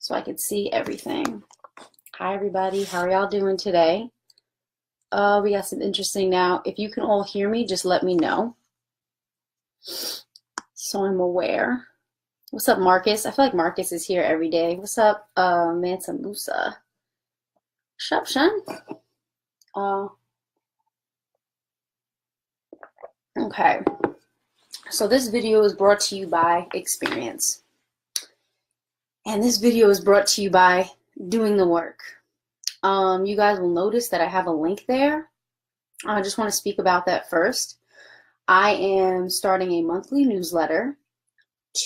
so I could see everything. Hi everybody, how are y'all doing today? We got some interesting now. If you can all hear me, just let me know so I'm aware. What's up, Marcus? I feel like Marcus is here every day. What's up, Mansa Musa? What's up, Shun? Uh, okay, so this video is brought to you by Experience. And this video is brought to you by Doing the Work. You guys will notice that I have a link there. I just want to speak about that first. I am starting a monthly newsletter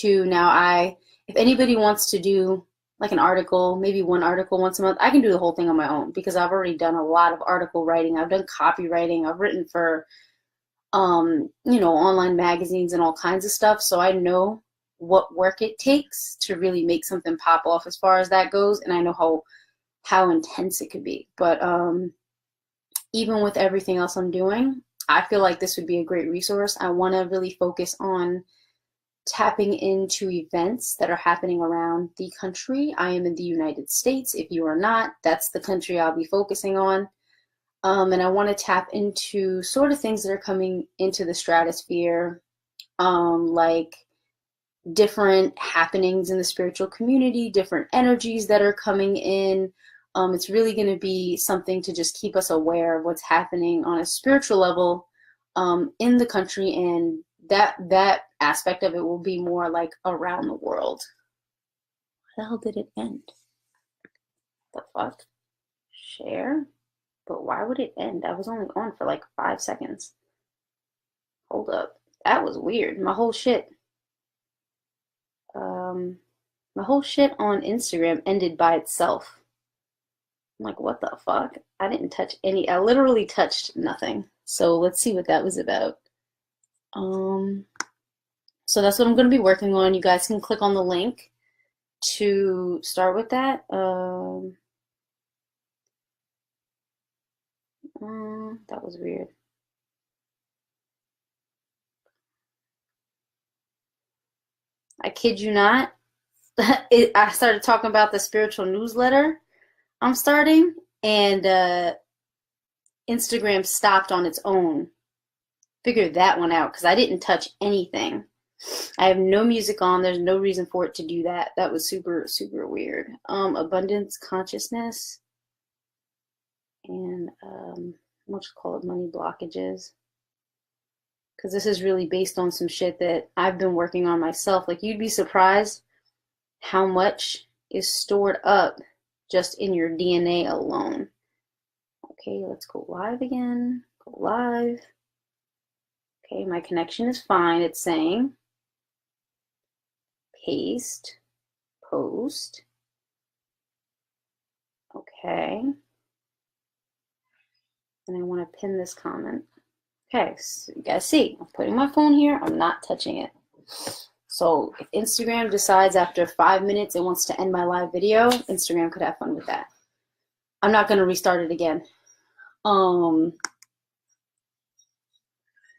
if anybody wants to do like an article, maybe one article once a month, I can do the whole thing on my own because I've already done a lot of article writing. I've done copywriting. I've written for, online magazines and all kinds of stuff. So I know what work it takes to really make something pop off as far as that goes. And I know how intense it could be. But even with everything else I'm doing, I feel like this would be a great resource. I want to really focus on tapping into events that are happening around the country. I am in the United States. If you are not, that's the country I'll be focusing on. And I want to tap into sort of things that are coming into the stratosphere, like different happenings in the spiritual community, different energies that are coming in. It's really going to be something to just keep us aware of what's happening on a spiritual level in the country, and that aspect of it will be more like around the world. How the hell did it end? The fuck? Share? But why would it end? I was only on for like 5 seconds. Hold up. That was weird. My whole shit on Instagram ended by itself. I'm like, what the fuck? I didn't touch I literally touched nothing. So let's see what that was about. So that's what I'm going to be working on. You guys can click on the link to start with that. That was weird. I kid you not. I started talking about the spiritual newsletter I'm starting, and Instagram stopped on its own. Figured that one out because I didn't touch anything. I have no music on. There's no reason for it to do that. That was super, super weird. Abundance consciousness and I'll just call it money blockages. Because this is really based on some shit that I've been working on myself. Like, you'd be surprised how much is stored up just in your DNA alone. Okay, let's go live again. Go live. Okay, my connection is fine. It's saying paste, post. Okay. And I want to pin this comment. Okay, so you guys see, I'm putting my phone here. I'm not touching it. So if Instagram decides after 5 minutes it wants to end my live video, Instagram could have fun with that. I'm not going to restart it again.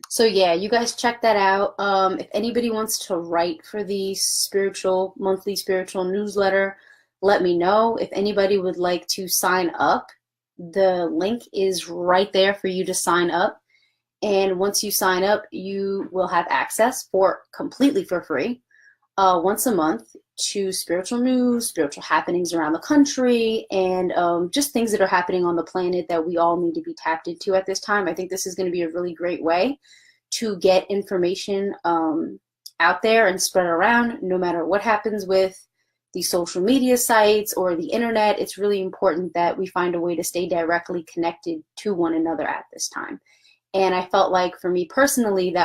So yeah, you guys check that out. If anybody wants to write for the monthly spiritual newsletter, let me know. If anybody would like to sign up, the link is right there for you to sign up. And once you sign up, you will have access completely for free, once a month to spiritual news, spiritual happenings around the country, and just things that are happening on the planet that we all need to be tapped into at this time. I think this is going to be a really great way to get information out there and spread around, no matter what happens with the social media sites or the internet. It's really important that we find a way to stay directly connected to one another at this time. And I felt like for me personally,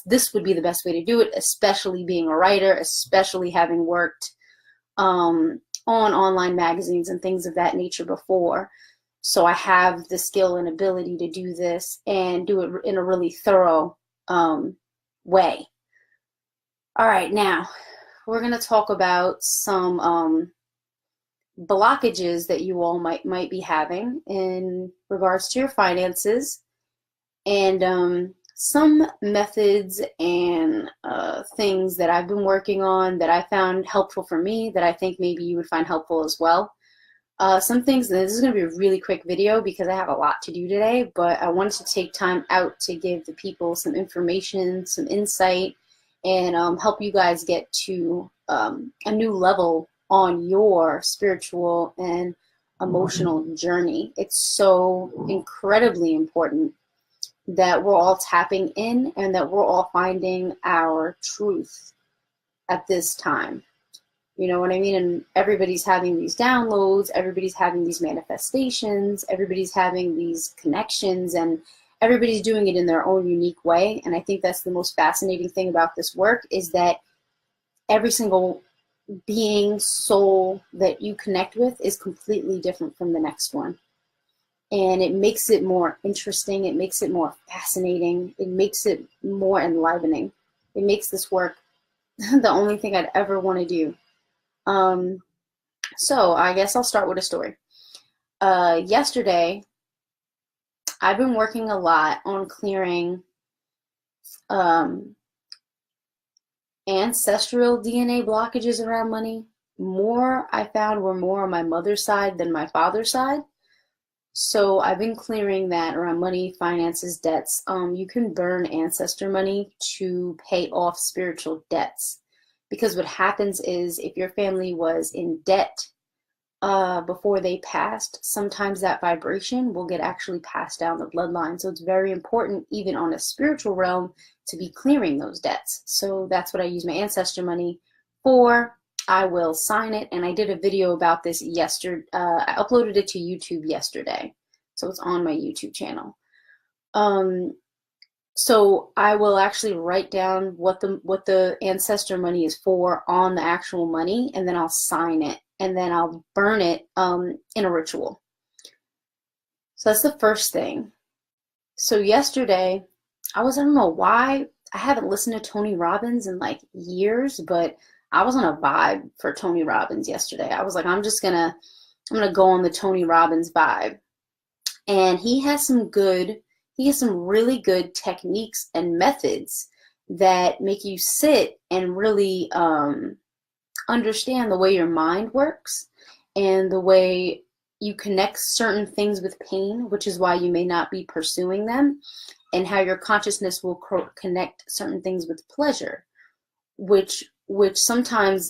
this would be the best way to do it, especially being a writer, especially having worked on online magazines and things of that nature before. So I have the skill and ability to do this and do it in a really thorough way. All right, now we're going to talk about some blockages that you all might be having in regards to your finances. And some methods and things that I've been working on that I found helpful for me that I think maybe you would find helpful as well. Some things, and this is going to be a really quick video because I have a lot to do today, but I wanted to take time out to give the people some information, some insight, and help you guys get to a new level on your spiritual and emotional journey. It's so incredibly important that we're all tapping in and that we're all finding our truth at this time. You know what I mean? And everybody's having these downloads, everybody's having these manifestations, everybody's having these connections, and everybody's doing it in their own unique way. And I think that's the most fascinating thing about this work, is that every single being, soul that you connect with is completely different from the next one. And it makes it more interesting, it makes it more fascinating, it makes it more enlivening. It makes this work the only thing I'd ever want to do. So I guess I'll start with a story. Yesterday, I've been working a lot on clearing ancestral DNA blockages around money. More I found were more on my mother's side than my father's side. So I've been clearing that around money, finances, debts. You can burn ancestor money to pay off spiritual debts. Because what happens is, if your family was in debt before they passed, sometimes that vibration will get actually passed down the bloodline. So it's very important, even on a spiritual realm, to be clearing those debts. So that's what I use my ancestor money for. I will sign it, and I did a video about this yesterday. I uploaded it to YouTube yesterday, so it's on my YouTube channel. So I will actually write down what the ancestor money is for on the actual money, and then I'll sign it, and then I'll burn it in a ritual. So that's the first thing. So yesterday, I don't know why, I haven't listened to Tony Robbins in like years, but I was on a vibe for Tony Robbins yesterday. I was like, I'm gonna go on the Tony Robbins vibe. And he has some really good techniques and methods that make you sit and really understand the way your mind works and the way you connect certain things with pain, which is why you may not be pursuing them, and how your consciousness will connect certain things with pleasure, which sometimes,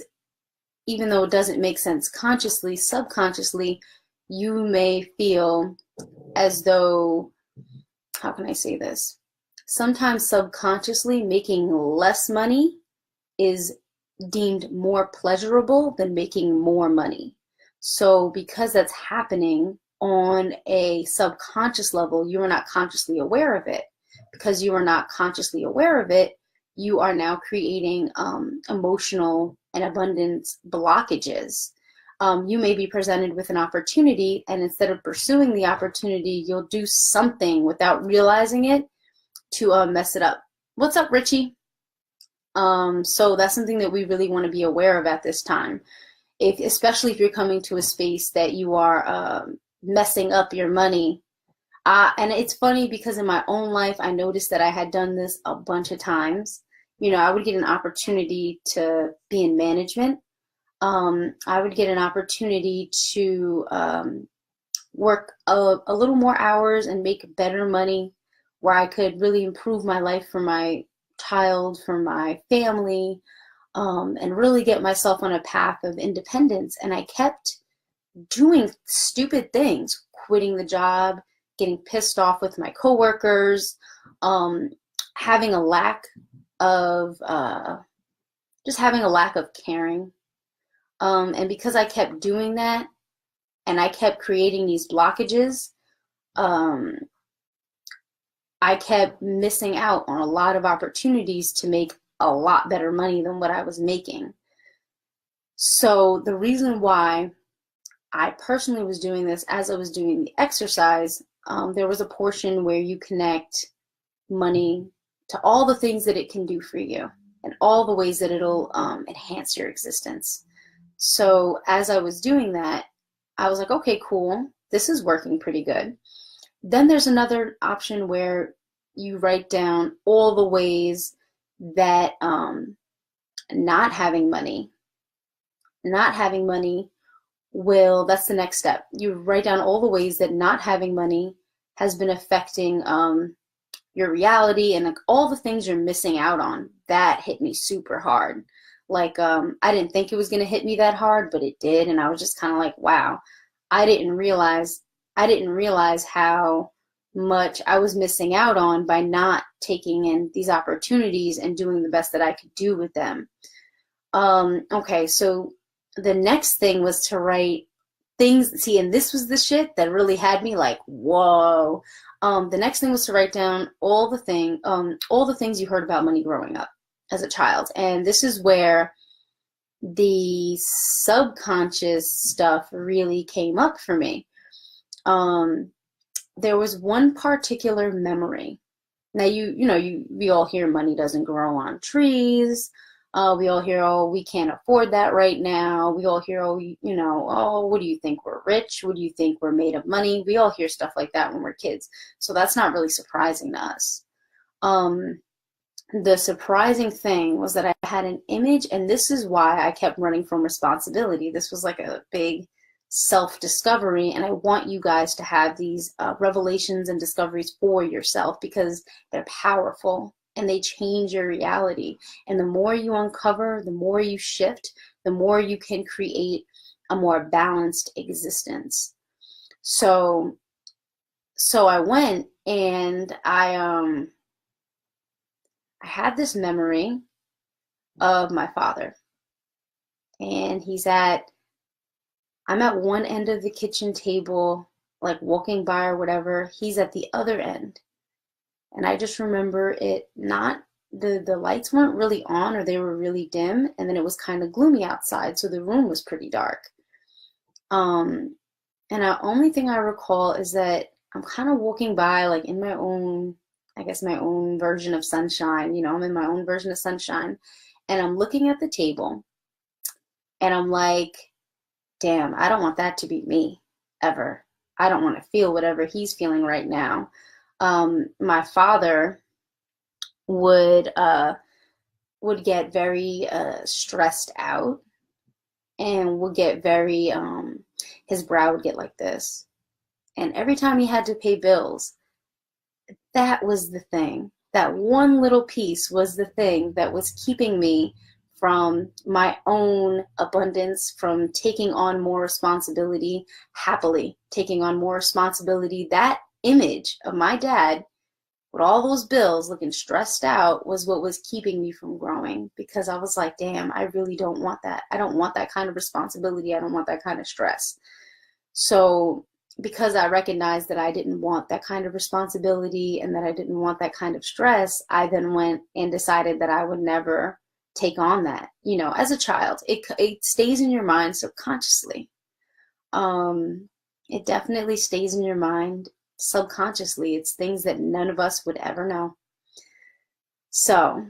even though it doesn't make sense consciously, subconsciously, you may feel as though, how can I say this? Sometimes subconsciously, making less money is deemed more pleasurable than making more money. So because that's happening on a subconscious level, you are not consciously aware of it. Because you are not consciously aware of it, you are now creating emotional and abundance blockages. You may be presented with an opportunity, and instead of pursuing the opportunity, you'll do something without realizing it to mess it up. What's up, Richie? So that's something that we really want to be aware of at this time. Especially if you're coming to a space that you are messing up your money. And it's funny because in my own life, I noticed that I had done this a bunch of times. You know, I would get an opportunity to be in management. I would get an opportunity to work a little more hours and make better money, where I could really improve my life for my child, for my family, and really get myself on a path of independence. And I kept doing stupid things, quitting the job, getting pissed off with my coworkers, having a lack of caring. And because I kept doing that, and I kept creating these blockages, I kept missing out on a lot of opportunities to make a lot better money than what I was making. So the reason why I personally was doing this, as I was doing the exercise, there was a portion where you connect money to all the things that it can do for you and all the ways that it'll enhance your existence. So as I was doing that, I was like, okay, cool, this is working pretty good. Then there's another option where you write down all the ways that not having money, not having money will, that's the next step. You write down all the ways that not having money has been affecting your reality and like all the things you're missing out on. That hit me super hard. Like I didn't think it was going to hit me that hard, but it did, and I was just kind of like, wow, I didn't realize how much I was missing out on by not taking in these opportunities and doing the best that I could do with them. Okay, so the next thing was to write things. See, and this was the shit that really had me like, whoa. The next thing was to write down all the things you heard about money growing up as a child. And this is where the subconscious stuff really came up for me. There was one particular memory. Now, we all hear money doesn't grow on trees. We all hear, oh, we can't afford that right now. We all hear, oh, oh, what do you think, we're rich? What do you think, we're made of money? We all hear stuff like that when we're kids. So that's not really surprising to us. The surprising thing was that I had an image, and this is why I kept running from responsibility. This was like a big self-discovery, and I want you guys to have these revelations and discoveries for yourself because they're powerful and they change your reality. And the more you uncover, the more you shift, the more you can create a more balanced existence. So I went and I had this memory of my father, and I'm at one end of the kitchen table, like walking by or whatever. He's at the other end. And I just remember the lights weren't really on, or they were really dim, and then it was kind of gloomy outside, so the room was pretty dark. And the only thing I recall is that I'm kind of walking by like in my own, I guess my own version of sunshine, I'm in my own version of sunshine, and I'm looking at the table, and I'm like, damn, I don't want that to be me ever. I don't want to feel whatever he's feeling right now. My father would get very stressed out, and would get very his brow would get like this. And every time he had to pay bills, that was the thing. That one little piece was the thing that was keeping me from my own abundance, from taking on more responsibility, happily taking on more responsibility. That image of my dad with all those bills looking stressed out was what was keeping me from growing, because I was like, damn, I really don't want that. I don't want that kind of responsibility. I don't want that kind of stress. So because I recognized that I didn't want that kind of responsibility and that I didn't want that kind of stress, I then went and decided that I would never take on that. As a child, it stays in your mind subconsciously. It definitely stays in your mind subconsciously. It's things that none of us would ever know. So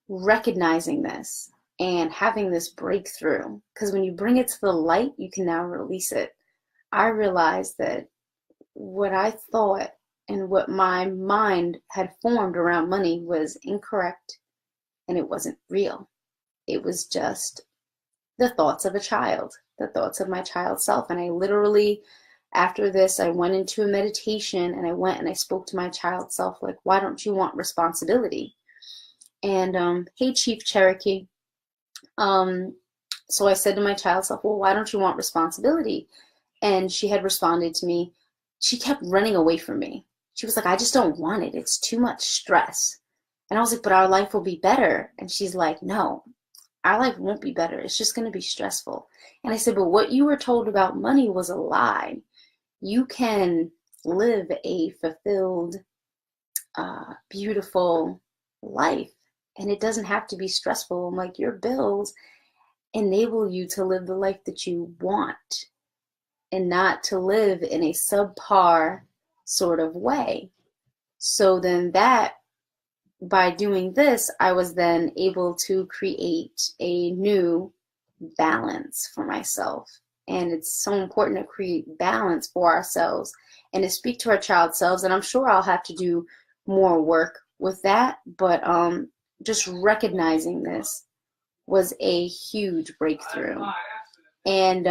recognizing this and having this breakthrough, because when you bring it to the light, you can now release it. I realized that what I thought and what my mind had formed around money was incorrect, and it wasn't real. It was just the thoughts of a child, the thoughts of my child self. And I literally, after this, I went into a meditation, and I went and I spoke to my child self, like, why don't you want responsibility? And hey, Chief Cherokee. So I said to my child self, well, why don't you want responsibility? And she had responded to me. She kept running away from me. She was like, I just don't want it. It's too much stress. And I was like, but our life will be better. And she's like, no, our life won't be better. It's just going to be stressful. And I said, but what you were told about money was a lie. You can live a fulfilled, beautiful life, and it doesn't have to be stressful. I'm like, your bills enable you to live the life that you want, and not to live in a subpar sort of way. So then by doing this, I was then able to create a new balance for myself. And it's so important to create balance for ourselves and to speak to our child selves. And I'm sure I'll have to do more work with that, but just recognizing this was a huge breakthrough. And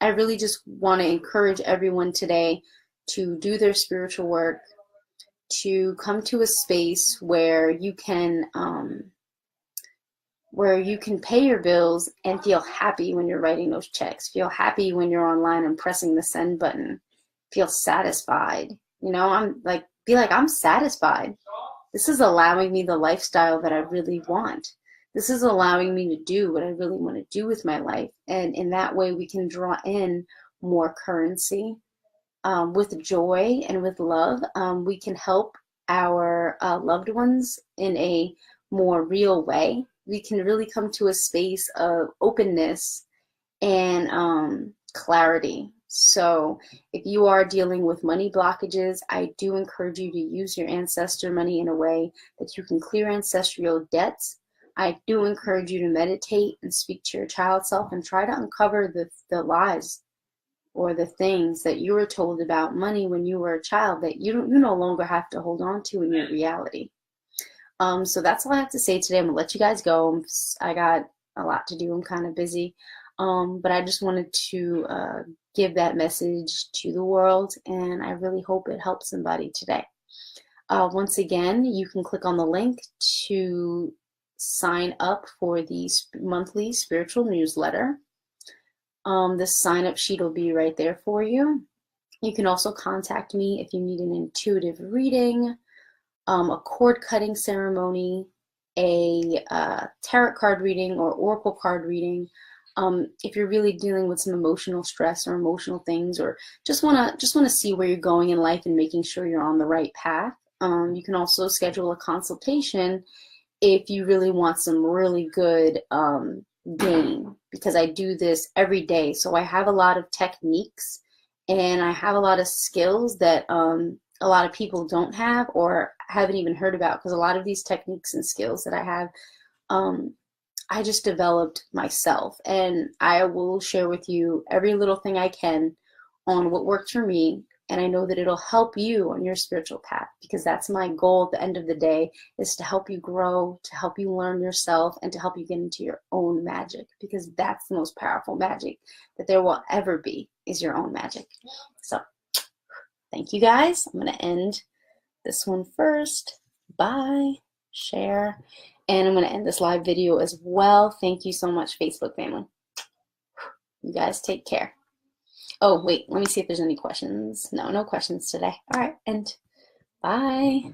I really just want to encourage everyone today to do their spiritual work, to come to a space where you can pay your bills and feel happy when you're writing those checks, feel happy when you're online and pressing the send button, feel satisfied. You know, be like, I'm satisfied. This is allowing me the lifestyle that I really want. This is allowing me to do what I really want to do with my life. And in that way, we can draw in more currency. With joy and with love, we can help our loved ones in a more real way. We can really come to a space of openness and clarity. So if you are dealing with money blockages, I do encourage you to use your ancestor money in a way that you can clear ancestral debts. I do encourage you to meditate and speak to your child self and try to uncover the lies or the things that you were told about money when you were a child that you no longer have to hold on to in your reality. So that's all I have to say today. I'm gonna let you guys go. I got a lot to do. I'm kind of busy, but I just wanted to give that message to the world, and I really hope it helps somebody today. Once again, you can click on the link to sign up for the monthly spiritual newsletter. The sign-up sheet will be right there for you. You can also contact me if you need an intuitive reading, a cord cutting ceremony, a tarot card reading or oracle card reading. If you're really dealing with some emotional stress or emotional things, or just wanna see where you're going in life and making sure you're on the right path, you can also schedule a consultation if you really want some really good gain, because I do this every day. So I have a lot of techniques and I have a lot of skills that a lot of people don't have or haven't even heard about, because a lot of these techniques and skills that I have, I just developed myself, and I will share with you every little thing I can on what worked for me. And I know that it'll help you on your spiritual path, because that's my goal at the end of the day, is to help you grow, to help you learn yourself, and to help you get into your own magic, because that's the most powerful magic that there will ever be, is your own magic. So thank you guys. I'm going to end this one first. Bye. Share. And I'm going to end this live video as well. Thank you so much, Facebook family. You guys take care. Oh, wait, let me see if there's any questions. No questions today. All right, and bye.